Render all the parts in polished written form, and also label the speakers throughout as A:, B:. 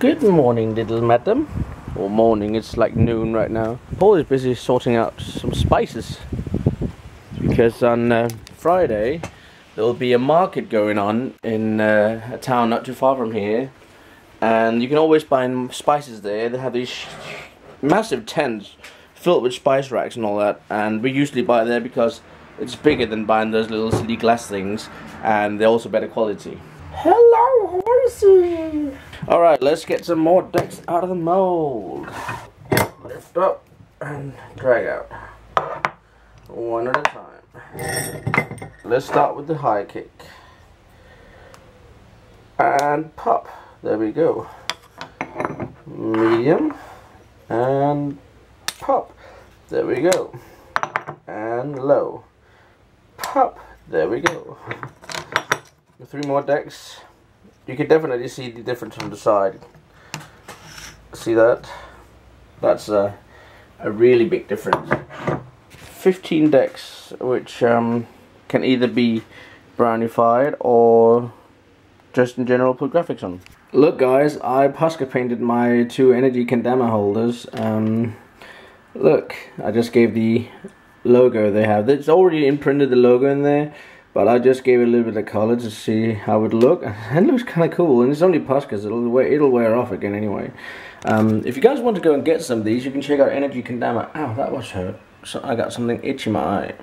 A: Good morning, little madam. Or morning, it's like noon right now. Paul is busy sorting out some spices. Because on Friday, there will be a market going on in a town not too far from here. And you can always buy spices there. They have these massive tents filled with spice racks and all that. And we usually buy there because it's bigger than buying those little silly glass things. And they're also better quality. Hello, horsey! Alright, let's get some more decks out of the mold. Lift up and drag out. One at a time. Let's start with the high kick. And pop. There we go. Medium. And pop. There we go. And low. Pop. There we go. 3 more decks. You can definitely see the difference from the side. See that? That's a really big difference. 15 decks, which can either be brownified or just in general put graphics on. Look guys, I Posca painted my 2 energy kendama holders. Look, I just gave the logo they have. It's already imprinted the logo in there. But I just gave it a little bit of color to see how it would look. And it looks kind of cool. And it's only Poscas, it'll wear off again anyway. If you guys want to go and get some of these, you can check out Energy Kendama. Ow, that was hurt. So I got something itchy in my eye.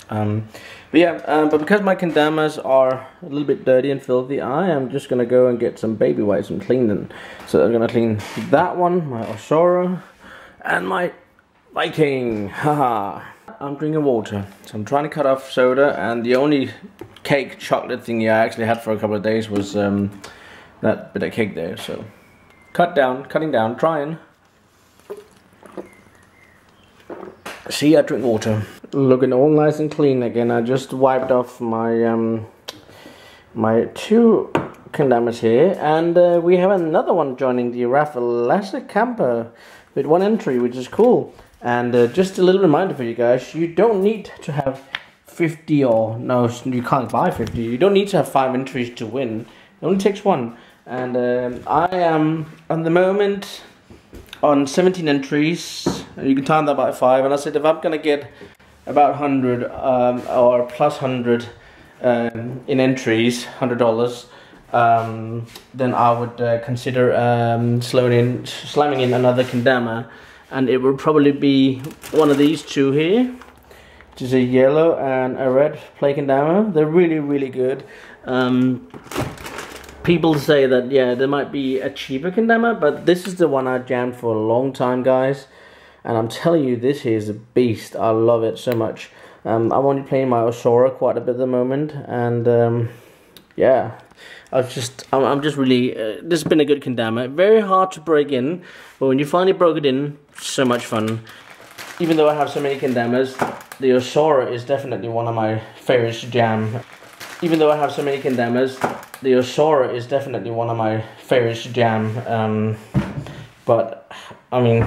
A: But because my Kendamas are a little bit dirty and filthy, I am just going to go and get some baby wipes and clean them. So I'm going to clean that one, my Osora, and my Viking. Haha. I'm drinking water, so I'm trying to cut off soda, and the only cake chocolate thing I actually had for a couple of days was that bit of cake there. So cutting down, trying. See, I drink water. Looking all nice and clean again. I just wiped off my my 2 Kendamas here, and we have another one joining the raffle, Lasser Camper, with 1 entry, which is cool. And just a little reminder for you guys, you don't need to have 50 or, no, you can't buy 50. You don't need to have 5 entries to win. It only takes 1. And I am, at the moment, on 17 entries. You can time that by 5. And I said if I'm going to get about 100 or plus 100 in entries, $100, then I would consider slamming in another Kendama. And it will probably be one of these 2 here, which is a yellow and a red play kendama. They're really, really good. People say that, yeah, there might be a cheaper kendama, but this is the one I jammed for a long time, guys. And I'm telling you, this here is a beast. I love it so much. I'm only playing my Osora quite a bit at the moment, and yeah. I'm just really, this has been a good kendama. Very hard to break in, but when you finally broke it in, so much fun. Even though I have so many kendamas, the Osora is definitely one of my favorites to jam. Even though I have so many kendamas, the Osora is definitely one of my favorites to jam. But, I mean,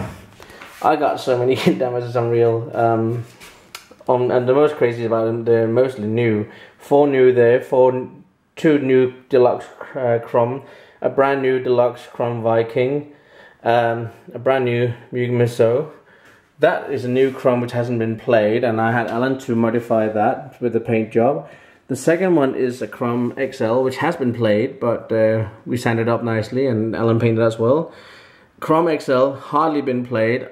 A: I got so many kendamas, it's unreal. And the most crazy about them, they're mostly new. 4 new there, 2 new deluxe Chrome, a brand new deluxe Chrome Viking, a brand new Miso. That is a new Chrome which hasn't been played, and I had Alan to modify that with the paint job. The second one is a Chrome XL which has been played, but we sanded it up nicely and Alan painted as well. Chrome XL, hardly been played.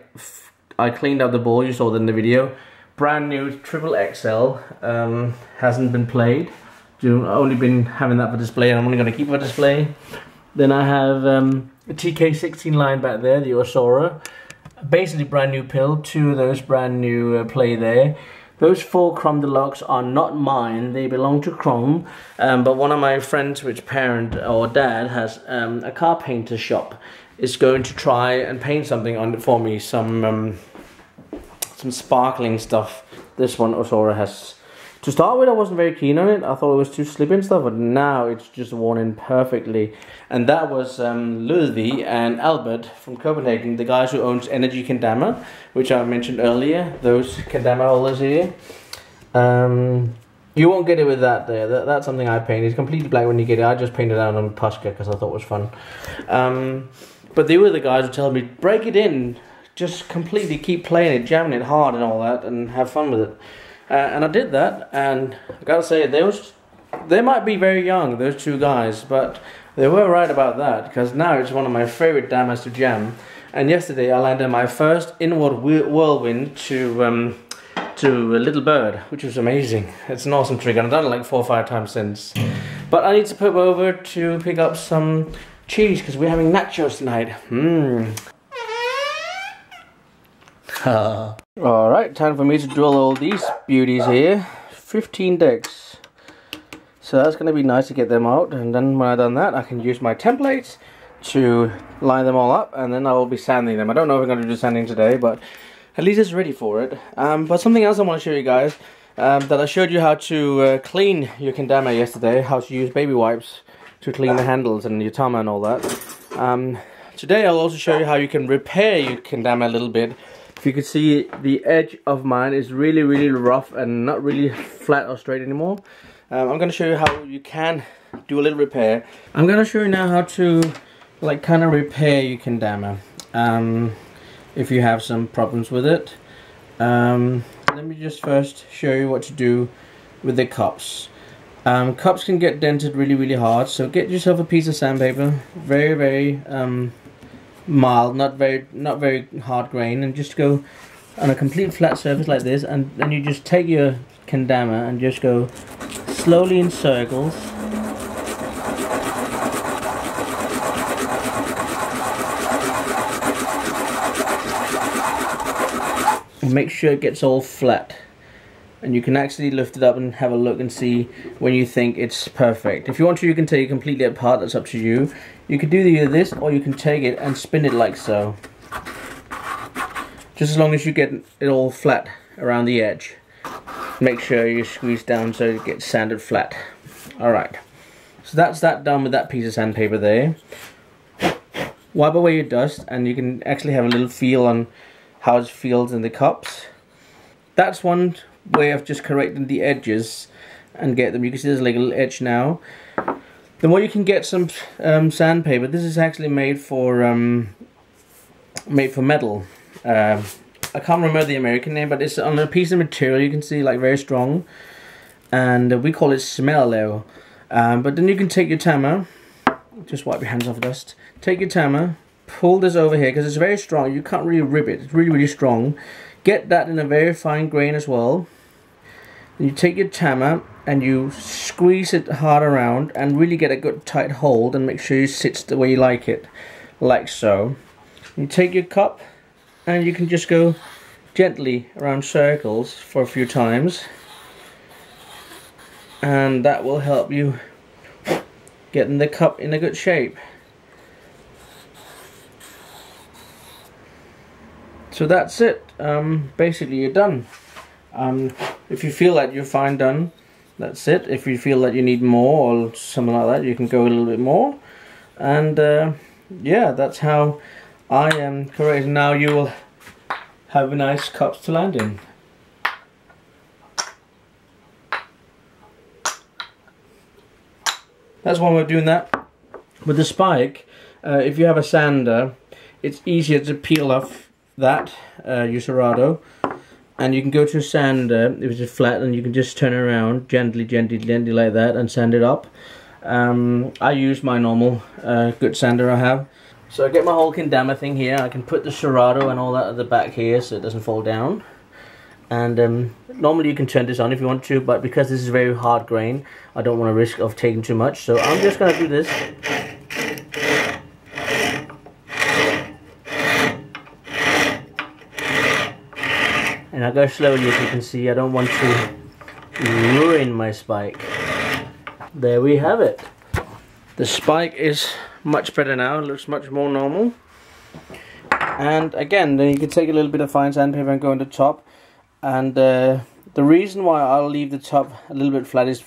A: I cleaned out the ball, you saw that in the video. Brand new Triple XL, hasn't been played. I've only been having that for display, and I'm only going to keep it for display. Then I have a TK16 line back there, the Osora. Basically brand new pill, 2 of those brand new play there. Those 4 Chrome Deluxe are not mine, they belong to Chrome. But one of my friends, which parent or dad has a car painter shop, is going to try and paint something on it for me. Some sparkling stuff. This one Osora has. To start with, I wasn't very keen on it. I thought it was too slippy and stuff, but now it's just worn in perfectly. And that was Ludwig and Albert from Copenhagen, the guys who owns Energy Kendama, which I mentioned earlier. Those Kendama holders here. You won't get it with that there. That's something I painted. It's completely black when you get it. I just painted it out on Posca because I thought it was fun. But they were the guys who told me, break it in, just completely keep playing it, jamming it hard and all that, and have fun with it. And I did that, and I gotta say, they might be very young, those two guys, but they were right about that, because now it's one of my favorite damas to jam. And yesterday I landed my first inward whirlwind to a little bird, which was amazing. It's an awesome trick, and I've done it like 4 or 5 times since. But I need to pop over to pick up some cheese, because we're having nachos tonight. Alright, time for me to drill all these beauties here. 15 decks. So that's going to be nice to get them out, and then when I've done that, I can use my templates to line them all up, and then I will be sanding them. I don't know if I'm going to do sanding today, but at least it's ready for it. But something else I want to show you guys, that I showed you how to clean your kendama yesterday, how to use baby wipes to clean the handles and your tama and all that. Today I'll also show you how you can repair your kendama a little bit. If you can see, the edge of mine is really rough and not really flat or straight anymore. I'm going to show you how you can do a little repair. I'm going to show you now how to like kind of repair your kendama if you have some problems with it. Let me just first show you what to do with the cups. Cups can get dented really hard, so get yourself a piece of sandpaper, very mild, not very hard grain, and just go on a complete flat surface like this, and then you just take your kendama and just go slowly in circles. And make sure it gets all flat, and you can actually lift it up and have a look and see when you think it's perfect. If you want to, you can take it completely apart, that's up to you. You can do either this, or you can take it and spin it like so. Just as long as you get it all flat around the edge. Make sure you squeeze down so it gets sanded flat. Alright, so that's that done with that piece of sandpaper there. Wipe away your dust, and you can actually have a little feel on how it feels in the cups. That's one way of just correcting the edges and get them. You can see there's like a little edge now. Then what you can get some sandpaper. This is actually made for metal. I can't remember the American name, but it's on a piece of material you can see, like very strong, and we call it smello. But then you can take your tama, just wipe your hands off dust. Take your tama, pull this over here because it's very strong. You can't really rip it. It's really strong. Get that in a very fine grain as well. And you take your tama and you squeeze it hard around and really get a good tight hold, and make sure it sits the way you like it, like so. You take your cup and you can just go gently around circles for a few times, and that will help you getting the cup in a good shape. So that's it. Basically you're done. If you feel that you're fine done, that's it. If you feel that you need more or something like that, you can go a little bit more. And yeah, that's how I am correct. Now you will have nice cups to land in. That's one way of doing that. With the spike, if you have a sander, it's easier to peel off that your serrato, and you can go to a sander if it's flat, and you can just turn it around gently like that and sand it up. I use my normal good sander I have. So I get my whole kendama thing here. I can put the serrato and all that at the back here so it doesn't fall down. And normally you can turn this on if you want to, but because this is very hard grain, I don't want to risk of taking too much. So I'm just going to do this. And I go slowly, as you can see. I don't want to ruin my spike. There we have it. The spike is much better now. It looks much more normal. And again, then you can take a little bit of fine sandpaper and go on the top. And the reason why I'll leave the top a little bit flat is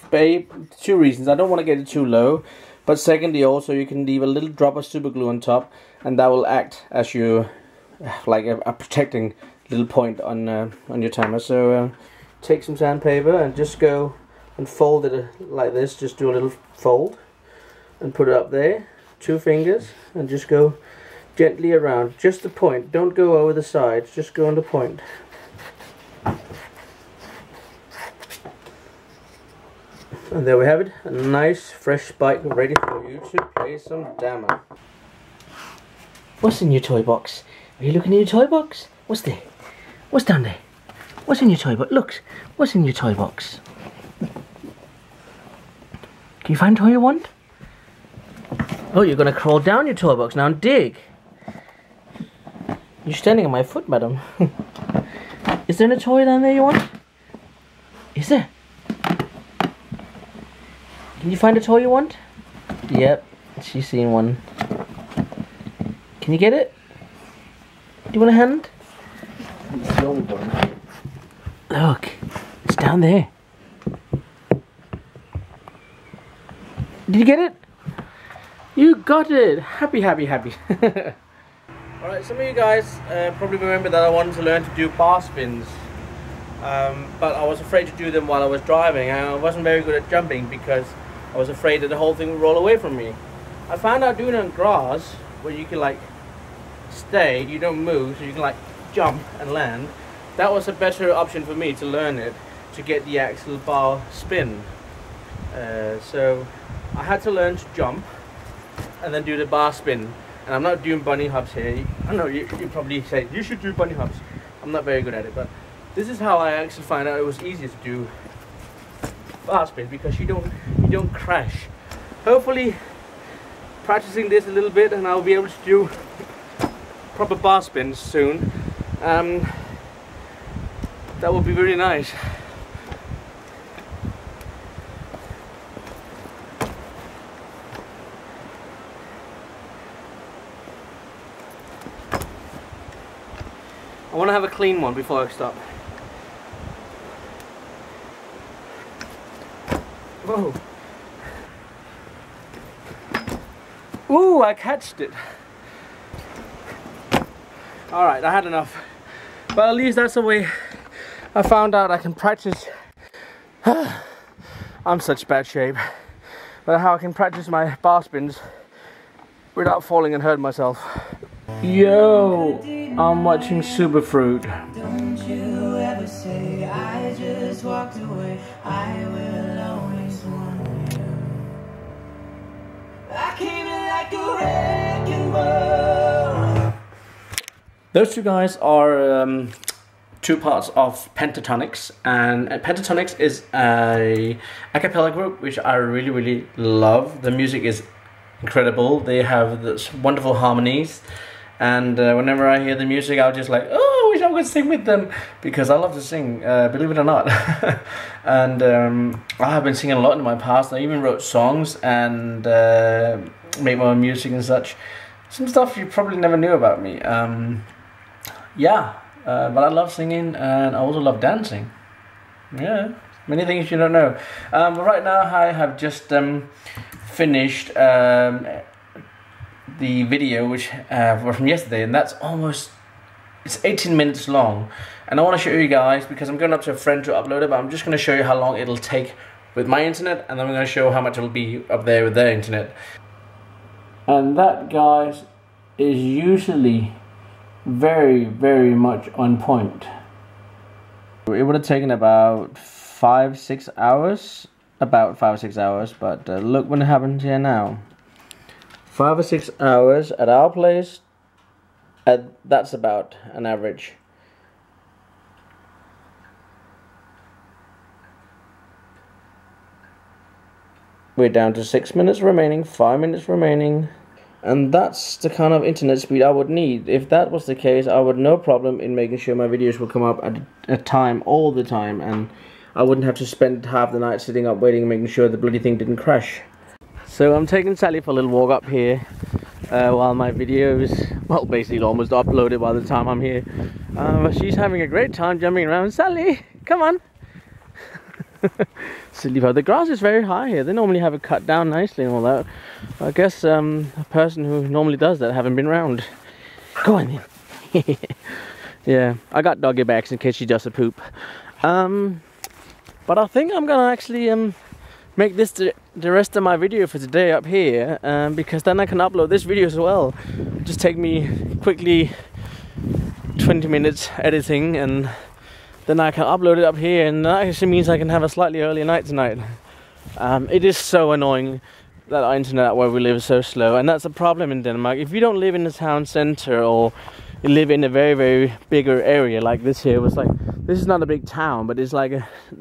A: two reasons. I don't want to get it too low, but secondly also you can leave a little drop of super glue on top, and that will act as your like a protecting little point on your timer. So take some sandpaper and just go and fold it like this. Just do a little fold and put it up there, 2 fingers, and just go gently around, just the point. Don't go over the sides, just go on the point. And there we have it, a nice fresh bike ready for you to play some Dama. What's in your toy box? Are you looking in your toy box? What's there? What's down there? What's in your toy box? Look, what's in your toy box? Can you find a toy you want? Oh, you're gonna crawl down your toy box now and dig. You're standing on my foot, madam. Is there a toy down there you want? Is there? Can you find a toy you want? Yep, she's seen one. Can you get it? Do you want a hand? Look, it's down there. Did you get it? You got it! Happy, happy, happy. Alright, some of you guys probably remember that I wanted to learn to do bar spins. But I was afraid to do them while I was driving. I wasn't very good at jumping because I was afraid that the whole thing would roll away from me. I found out doing it on grass, where you can like stay, you don't move, so you can like jump and land. That was a better option for me to learn it, to get the actual bar spin. So I had to learn to jump and then do the bar spin. And I'm not doing bunny hops here. I know you probably say you should do bunny hops. I'm not very good at it, but this is how I actually find out it was easier to do bar spin, because you don't crash. Hopefully practicing this a little bit and I'll be able to do proper bar spins soon. That would be very nice. I want to have a clean one before I stop. Whoa. Ooh, I catched it. Alright, I had enough. But at least that's the way I found out I can practice. I'm such bad shape. But how I can practice my bar spins without falling and hurting myself. Yo, I'm watching Superfruit. Don't you ever say I just walked away. I will always want you. I came like a wrecking ball. Those two guys are two parts of Pentatonics, and Pentatonics is a cappella group which I really love. The music is incredible. They have this wonderful harmonies. And whenever I hear the music, I'll just like, oh, I wish I could sing with them, because I love to sing, believe it or not. And I have been singing a lot in my past. I even wrote songs and made my own music and such. Some stuff you probably never knew about me. But I love singing and I also love dancing. Yeah, many things you don't know. But right now I have just finished the video which from yesterday, and that's it's 18 minutes long, and I want to show you guys, because I'm going up to a friend to upload it, but I'm just going to show you how long it'll take with my internet, and then I'm going to show how much it'll be up there with their internet. And that, guys, is usually very much on point. It would have taken about 5-6 hours, but look what happens here now. 5 or 6 hours at our place, that's about an average. We're down to 6 minutes remaining, 5 minutes remaining, and that's the kind of internet speed I would need. If that was the case, I would no problem in making sure my videos will come up at a time all the time, and I wouldn't have to spend half the night sitting up waiting and making sure the bloody thing didn't crash. So I'm taking Sally for a little walk up here while my videos, well, basically almost uploaded by the time I'm here. She's having a great time jumping around. Sally, come on. Silly, but the grass is very high here. They normally have it cut down nicely and all that. I guess a person who normally does that haven't been around. Go on then. Yeah, I got doggy bags in case she does a poop. But I think I'm gonna actually make this the rest of my video for today up here, because then I can upload this video as well. Just take me quickly 20 minutes editing, and then I can upload it up here, and that actually means I can have a slightly earlier night tonight. It is so annoying that our internet where we live is so slow, and that's a problem in Denmark. If you don't live in the town center, or you live in a very, very bigger area like this here, was like, this is not a big town, but it's like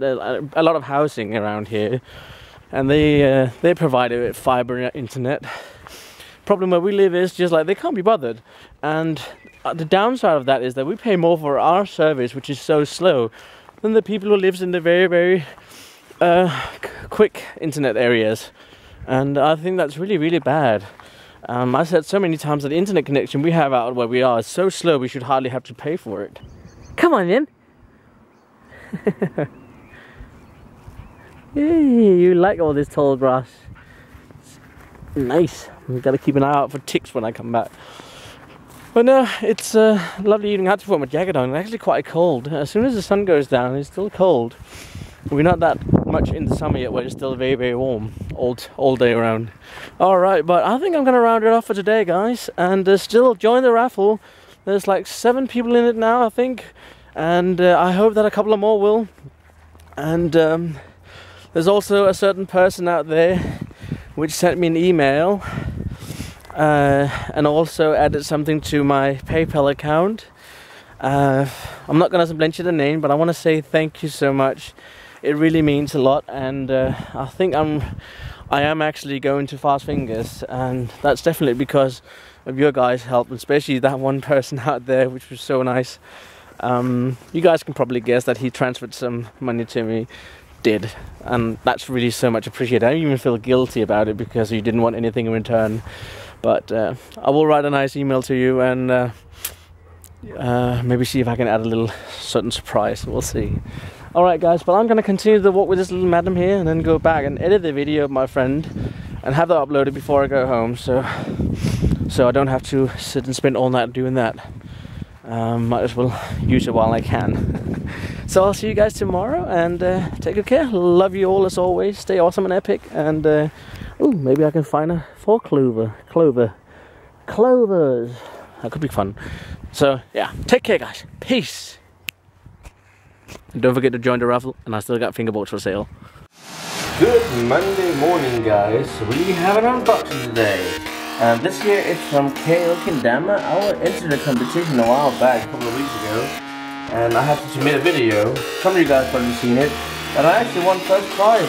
A: a lot of housing around here, and they provide it with fiber internet. Problem where we live is just like they can't be bothered, and the downside of that is that we pay more for our service, which is so slow, than the people who lives in the very, very quick internet areas. And I think that's really, really bad. I said so many times that the internet connection we have out where we are is so slow we should hardly have to pay for it. Come on then. Hey, you like all this tall grass. Nice. I've got to keep an eye out for ticks when I come back. But no, it's a lovely evening. I had to put my jacket on. It's actually quite cold. As soon as the sun goes down, it's still cold. We're not that much in the summer yet, where it's still very, very warm all day around. Alright, but I think I'm going to round it off for today, guys. And still join the raffle. There's like 7 people in it now, I think. And I hope that a couple of more will. And there's also a certain person out there which sent me an email. And also added something to my PayPal account. I'm not going to mention the name, but I want to say thank you so much. It really means a lot, and I think I am actually going to Fast Fingers, and that's definitely because of your guys' help, especially that one person out there, which was so nice. You guys can probably guess that he transferred some money to me. Did, and that's really so much appreciated. I don't even feel guilty about it because you didn't want anything in return. But I will write a nice email to you, and maybe see if I can add a little certain surprise. We'll see. Alright guys, but I'm going to continue the walk with this little madam here, and then go back and edit the video of my friend and have that uploaded before I go home, so I don't have to sit and spend all night doing that. Might as well use it while I can. So I'll see you guys tomorrow, and take good care. Love you all as always. Stay awesome and epic, and ooh, maybe I can find a 4 clovers. That could be fun. So yeah, take care guys. Peace. And don't forget to join the raffle, and I still got fingerboards for sale. Good Monday morning guys. We have an unboxing today. This here is from Kendama. I entered a competition a while back, a couple of weeks ago, and I had to submit a video. Some of you guys probably seen it, and I actually won first prize.